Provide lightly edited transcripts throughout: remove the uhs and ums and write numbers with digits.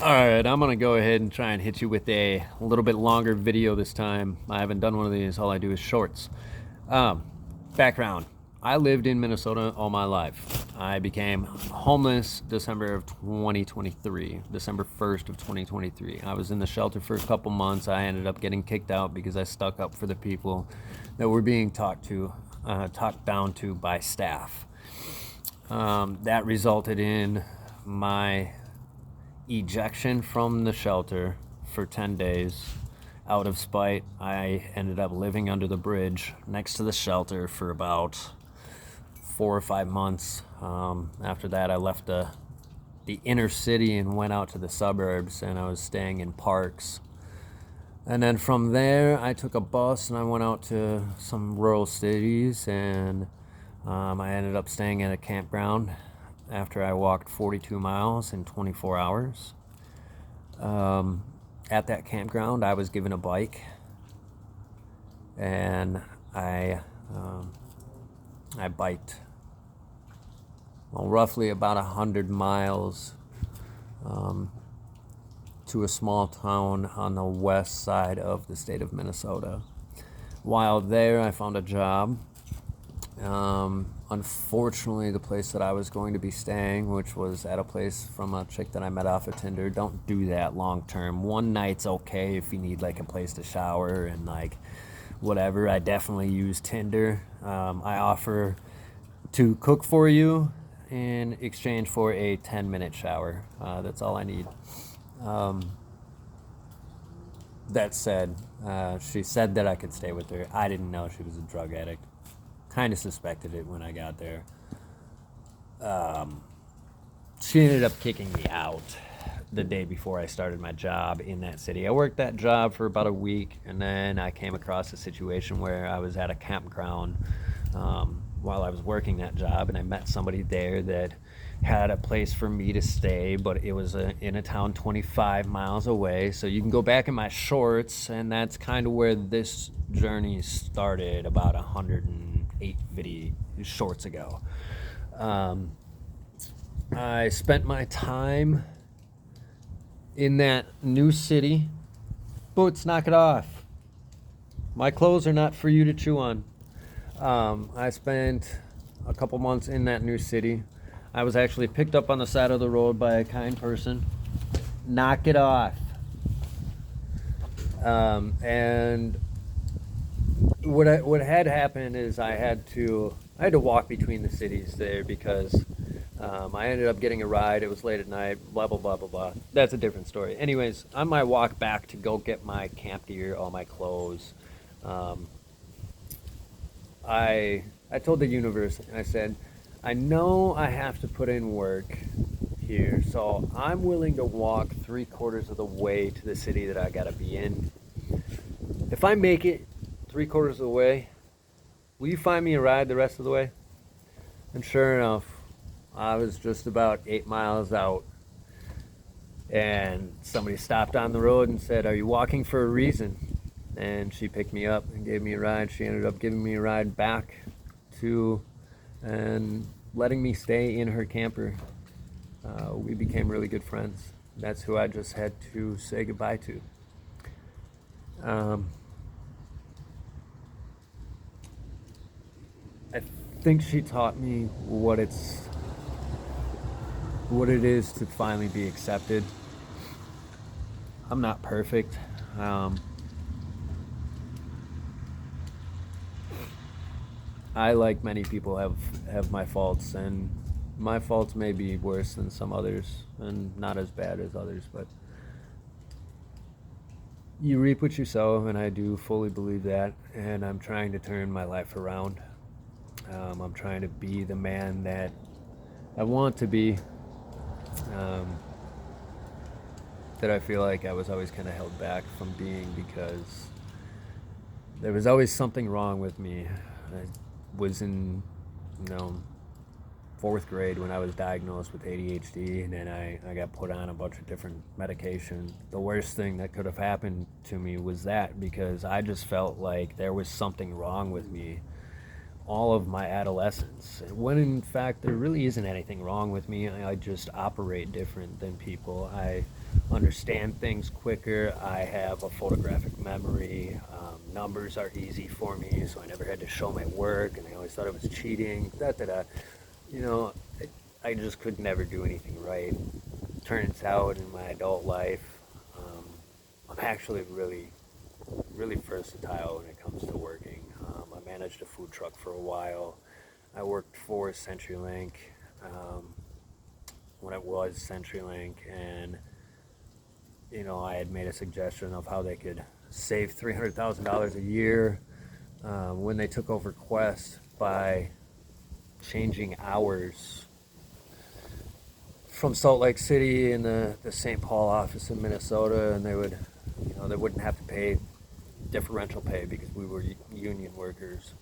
Alright, I'm gonna go ahead and try and hit you with a little bit longer video this time. I haven't done one of these, all I do is shorts. Um, Background. I lived in Minnesota all my life. I became homeless December of 2023, December 1st of 2023. I was in the shelter for a couple months. I ended up getting kicked out because I stuck up for the people that were being talked down to by staff. That resulted in my ejection from the shelter for 10 days. Out of spite, I ended up living under the bridge next to the shelter for about 4 or 5 months. After that, I left the inner city and went out to the suburbs, and I was staying in parks. And then from there, I took a bus and I went out to some rural cities, and I ended up staying at a campground after I walked 42 miles in 24 hours. At that campground, I was given a bike, and I biked roughly about 100 miles to a small town on the west side of the state of Minnesota. While there, I found a job. Unfortunately, the place that I was going to be staying, which was at a place from a chick that I met off of Tinder, don't do that long term. One night's okay if you need like a place to shower and like whatever. I definitely use Tinder. I offer to cook for you in exchange for a 10-minute shower. That's all I need. That said, she said that I could stay with her. I didn't know she was a drug addict. Kind of suspected it when I got there. She ended up kicking me out the day before I started my job in that city. I worked that job for about a week, and then I came across a situation where I was at a campground while I was working that job, and I met somebody there that had a place for me to stay, but it was in a town 25 miles away. So you can go back in my shorts, and that's kind of where this journey started about 108 video shorts ago. I spent my time in that new city. Boots, knock it off. My clothes are not for you to chew on. I spent a couple months in that new city. I was actually picked up on the side of the road by a kind person. Knock it off. And what had happened is I had to walk between the cities there because I ended up getting a ride. It was late at night, blah, blah, blah, blah, blah. That's a different story. Anyways, on my walk back to go get my camp gear, all my clothes, I told the universe, I said, I know I have to put in work here, so I'm willing to walk 3/4 of the way to the city that I gotta be in. If I make it 3/4 of the way, will you find me a ride the rest of the way? And sure enough, I was just about 8 miles out, and somebody stopped on the road and said, "Are you walking for a reason?" And she picked me up and gave me a ride. She ended up giving me a ride back to and letting me stay in her camper. We became really good friends. That's who I just had to say goodbye to. I think she taught me what it is to finally be accepted. I'm not perfect. I, like many people, have my faults, and my faults may be worse than some others and not as bad as others, but you reap what you sow, and I do fully believe that, and I'm trying to turn my life around. I'm trying to be the man that I want to be, that I feel like I was always kind of held back from being because there was always something wrong with me. I was in, 4th grade when I was diagnosed with ADHD, and then I got put on a bunch of different medication. The worst thing that could have happened to me was that, because I just felt like there was something wrong with me all of my adolescence, when in fact there really isn't anything wrong with me. I just operate different than people. I understand things quicker. I have a photographic memory. Numbers are easy for me, so I never had to show my work, and I always thought it was cheating. You know, I just could never do anything right. Turns out in my adult life, I'm actually really versatile when it comes to working. I managed a food truck for a while. I worked for CenturyLink when it was CenturyLink, and I had made a suggestion of how they could save $300,000 a year when they took over Quest by changing hours from Salt Lake City and the St. Paul office in Minnesota, and they wouldn't have to pay differential pay because we were union workers.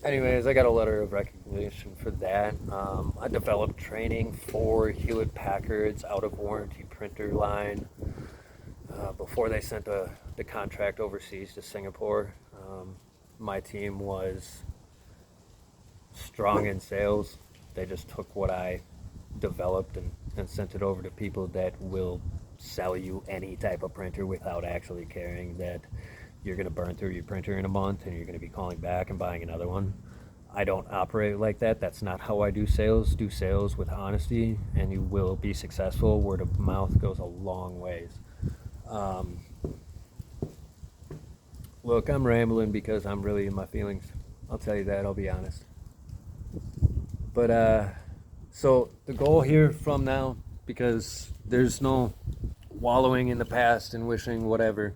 Anyways, I got a letter of recognition for that. I developed training for Hewlett Packard's out of warranty printer line before they sent the contract overseas to Singapore. My team was strong in sales. They just took what I developed and sent it over to people that will sell you any type of printer without actually caring that you're going to burn through your printer in a month and you're going to be calling back and buying another one. I don't operate like that. That's not how I do sales. Do sales with honesty and you will be successful. Word of mouth goes a long ways. Look, I'm rambling because I'm really in my feelings. I'll tell you that, I'll be honest. But so the goal here from now, because there's no wallowing in the past and wishing whatever,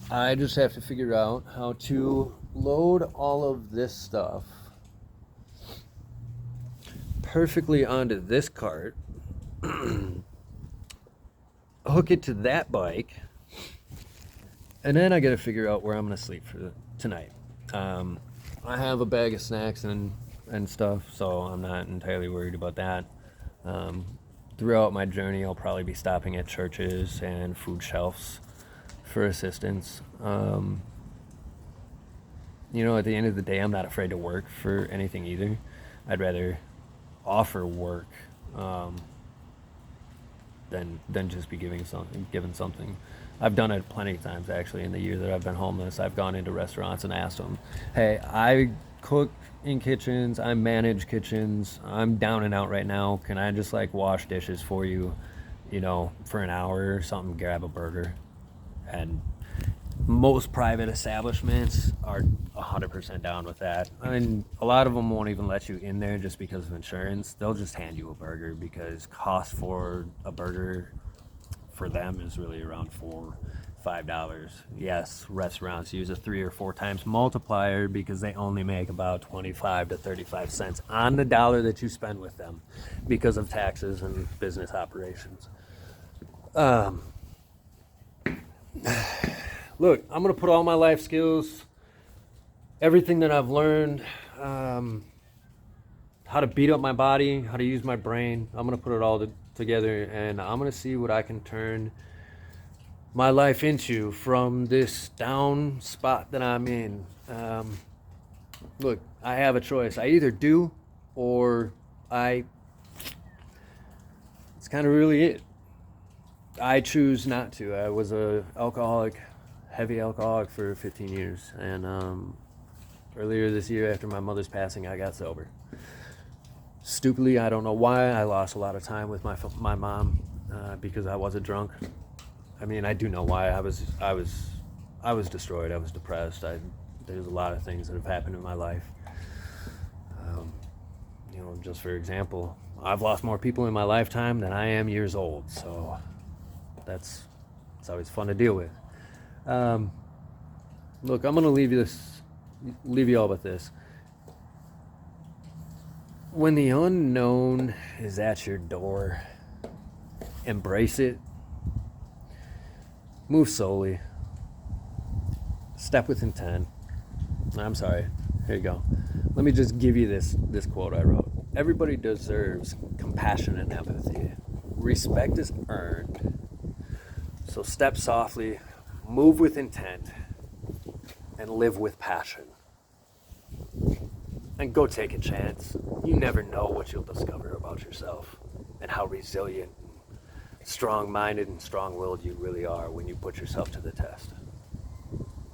I just have to figure out how to load all of this stuff perfectly onto this cart, hook it to that bike, and then I got to figure out where I'm going to sleep for tonight. I have a bag of snacks and stuff, so I'm not entirely worried about that. Throughout my journey, I'll probably be stopping at churches and food shelves for assistance. At the end of the day, I'm not afraid to work for anything either. I'd rather offer work than just be given something. I've done it plenty of times, actually. In the year that I've been homeless, I've gone into restaurants and asked them, hey, I cook in kitchens, I manage kitchens, I'm down and out right now, can I just wash dishes for you, for an hour or something, grab a burger? And most private establishments are 100% down with that. I mean, a lot of them won't even let you in there just because of insurance. They'll just hand you a burger because cost for a burger for them is really around $4-5. Yes, restaurants use a 3 or 4 times multiplier because they only make about 25 to 35 cents on the dollar that you spend with them because of taxes and business operations. Look, I'm going to put all my life skills, everything that I've learned, how to beat up my body, how to use my brain, I'm going to put it all together, and I'm going to see what I can turn my life into from this down spot that I'm in. Look, I have a choice. I either do or it's kind of really it. I choose not to. I was a heavy alcoholic for 15 years, and earlier this year after my mother's passing, I got sober. Stupidly, I don't know why, I lost a lot of time with my mom because I was a drunk. I mean, I do know why. I was destroyed. I was depressed. There's a lot of things that have happened in my life. Just for example, I've lost more people in my lifetime than I am years old. So it's always fun to deal with. Look, I'm gonna leave you all with this. When the unknown is at your door, embrace it. Move slowly. Step with intent. I'm sorry. Here you go. Let me just give you this quote I wrote. Everybody deserves compassion and empathy. Respect is earned. So step softly, move with intent, and live with passion. and go take a chance. You never know what you'll discover about yourself and how resilient, strong-minded, and strong-willed you really are when you put yourself to the test.